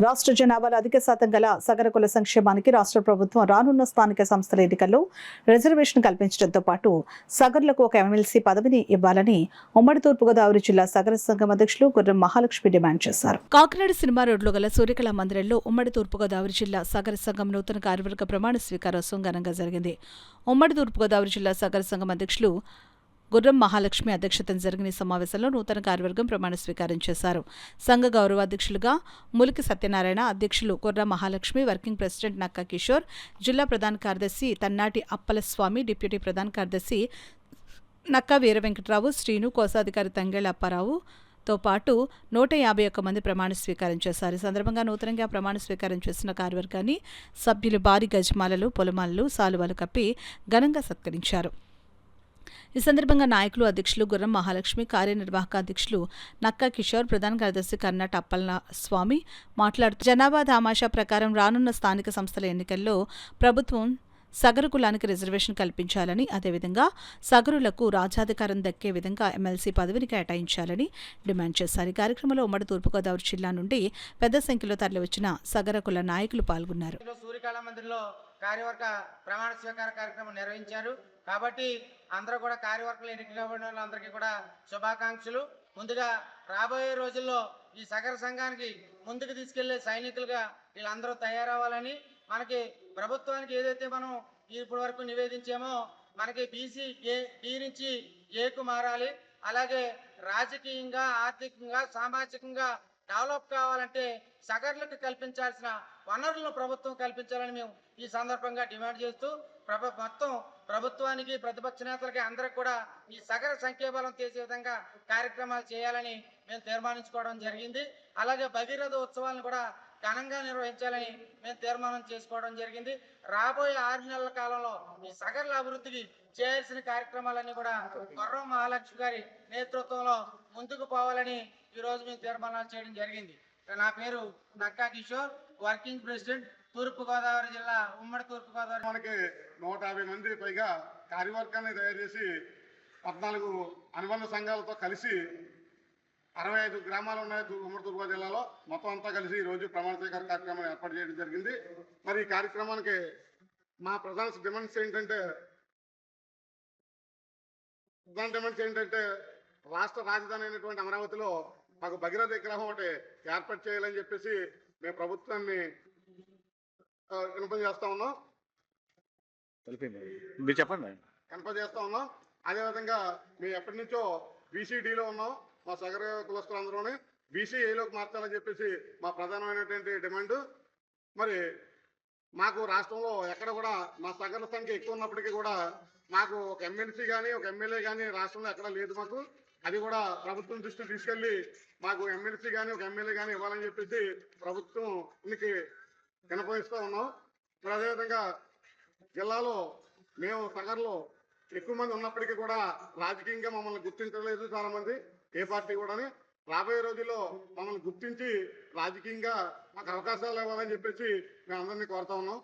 రాష్ట్ర జనాభాలో అధిక శాతం గల సగర కుల సంక్షేమానికి రాష్ట్ర ప్రభుత్వం రానున్న స్థానిక సంస్థల ఎన్నికల్లో రిజర్వేషన్ కల్పించడంతో పాటు సగర్లకు ఒక ఎమ్మెల్సీ పదవిని ఇవ్వాలని ఉమ్మడి తూర్పుగోదావరి జిల్లా సగర సంఘం అధ్యక్షులు గుర్రం మహాలక్ష్మి డిమాండ్ చేశారు. కాకినాడ సినిమా రోడ్లో గల సూర్యకళ మందిరంలో ఉమ్మడి తూర్పుగోదావరి జిల్లా సగర సంఘం నూతన కార్యవర్గ ప్రమాణ స్వీకారోత్సవం ఘనంగా జరిగింది. ఉమ్మడి తూర్పుగోదావరి జిల్లా సగర సంఘం అధ్యక్షులు గుర్రం మహాలక్ష్మి అధ్యక్షతన జరిగిన సమావేశంలో నూతన కార్యవర్గం ప్రమాణ స్వీకారం చేశారు. సంఘ గౌరవాధ్యక్షులుగా ములికి సత్యనారాయణ, అధ్యక్షులు గుర్రం మహాలక్ష్మి, వర్కింగ్ ప్రెసిడెంట్ నక్కా కిషోర్, జిల్లా ప్రధాన కార్యదర్శి తన్నాటి అప్పలస్వామి, డిప్యూటీ ప్రధాన కార్యదర్శి నక్కా వీరవెంకటరావు, శ్రీను, కోశాధికారి తంగేళ్ల అప్పారావు తో పాటు 151 మంది ప్రమాణ స్వీకారం చేశారు. ఈ సందర్భంగా నూతనంగా ప్రమాణ స్వీకారం చేసిన కార్యవర్గాన్ని సభ్యులు భారీ గజమాలలు, పొలమాలలు, సాలువాలు కప్పి ఘనంగా సత్కరించారు. ఈ సందర్భంగా నాయకులు, అధ్యక్షులు గుర్రం మహాలక్ష్మి, కార్యనిర్వాహక అధ్యక్షులు నక్కా కిషోర్, ప్రధాన కార్యదర్శి కర్ణాట అప్పలస్వామి మాట్లాడుతూ జనాభా దామాషా ప్రకారం రానున్న స్థానిక సంస్థల ఎన్నికల్లో ప్రభుత్వం సగరు కులానికి రిజర్వేషన్ కల్పించాలని, అదేవిధంగా సగరులకు రాజ్యాధికారం దక్కే విధంగా ఎమ్మెల్సీ పదవిని కేటాయించాలని డిమాండ్ చేశారు. ఈ కార్యక్రమంలో ఉమ్మడి తూర్పుగోదావరి జిల్లా నుండి పెద్ద సంఖ్యలో తరలివచ్చిన సగర కుల నాయకులు పాల్గొన్నారు. కార్యవర్గ ప్రమాణ స్వీకార కార్యక్రమం నిర్వహించారు. కాబట్టి అందరూ కూడా కార్యవర్గంలో ఎన్నికగా ఉన్న వాళ్ళందరికీ కూడా శుభాకాంక్షలు. ముందుగా రాబోయే రోజుల్లో ఈ సగర సంఘానికి ముందుకు తీసుకెళ్లే సైనికులుగా వీళ్ళందరూ తయారవ్వాలని, మనకి ప్రభుత్వానికి ఏదైతే మనం ఇప్పటి వరకు నివేదించామో మనకి బీసీ డి నుంచి ఏకు మారాలి. అలాగే రాజకీయంగా, ఆర్థికంగా, సామాజికంగా డెవలప్ కావాలంటే సగర్లకు కల్పించాల్సిన వనరులను ప్రభుత్వం కల్పించాలని మేము ఈ సందర్భంగా డిమాండ్ చేస్తూ మొత్తం ప్రభుత్వానికి, ప్రతిపక్ష నేతలకి అందరికి కూడా ఈ సగర సంఖ్యాబలం చేసే విధంగా కార్యక్రమాలు చేయాలని మేము తీర్మానించుకోవడం జరిగింది. అలాగే భగీరథ ఉత్సవాలను కూడా ఘనంగా నిర్వహించాలని మేము తీర్మానం చేసుకోవడం జరిగింది. రాబోయే 6 నెలల కాలంలో ఈ సగర్ల అభివృద్ధికి చేయాల్సిన కార్యక్రమాలన్నీ కూడా గుర్రం మహాలక్ష్మి గారి నేతృత్వంలో ముందుకు పోవాలని ఈరోజు మేము తీర్మానాలు చేయడం జరిగింది. నా పేరు నక్కా కిషోర్, వర్కింగ్ ప్రెసిడెంట్, తూర్పుగోదావరి జిల్లా, ఉమ్మడి తూర్పుగోదావరి. మనకి 150 మంది పైగా కార్యవర్గాన్ని తయారు చేసి 14 అనుబంధ సంఘాలతో కలిసి 65 గ్రామాలు ఉన్నాయి ఉమ్మడి తూర్పుగోదావరి జిల్లాలో. మొత్తం అంతా కలిసి ఈరోజు ప్రమాణ స్వీకార కార్యక్రమాన్ని ఏర్పాటు చేయడం జరిగింది. మరి ఈ కార్యక్రమానికి మా ప్రధాన డిమాండ్స్ ఏంటంటే రాష్ట్ర రాజధాని అయినటువంటి అమరావతిలో మాకు భగీరథ విగ్రహం ఒకటి ఏర్పాటు చేయాలని చెప్పేసి మేము ప్రభుత్వాన్ని వినపం చేస్తా ఉన్నాం. మీరు చెప్పండి. కన్ఫర్మ్ చేస్తా ఉన్నాం. అదేవిధంగా మేము ఎప్పటి నుంచో బీసీడీలో ఉన్నాం. మా సగర కులస్తులందరూనే బీసీఏలోకి మార్చాలని చెప్పేసి మా ప్రధానమైనటువంటి డిమాండ్. మరి మాకు రాష్ట్రంలో ఎక్కడ కూడా మా సగర సంఖ్య ఎక్కువ ఉన్నప్పటికీ కూడా మాకు ఒక ఎమ్మెల్సీ కానీ, ఒక ఎమ్మెల్యే కానీ రాష్ట్రంలో ఎక్కడ లేదు. మాకు అది కూడా ప్రభుత్వం దృష్టికి తీసుకెళ్లి మాకు ఎమ్మెల్సీ కానీ, ఒక ఎమ్మెల్యే కానీ ఇవ్వాలని చెప్పేసి ప్రభుత్వానికి వినపడిస్తూ ఉన్నాం. మరి అదేవిధంగా జిల్లాలో మేము సగర్లో ఎక్కువ మంది ఉన్నప్పటికీ కూడా రాజకీయంగా మమ్మల్ని గుర్తించలేదు చాలా మంది, ఏ పార్టీ కూడా. రాబోయే రోజుల్లో మమ్మల్ని గుర్తించి రాజకీయంగా మాకు అవకాశాలు ఇవ్వాలని చెప్పేసి మేము అందరినీ కోరుతా ఉన్నాం.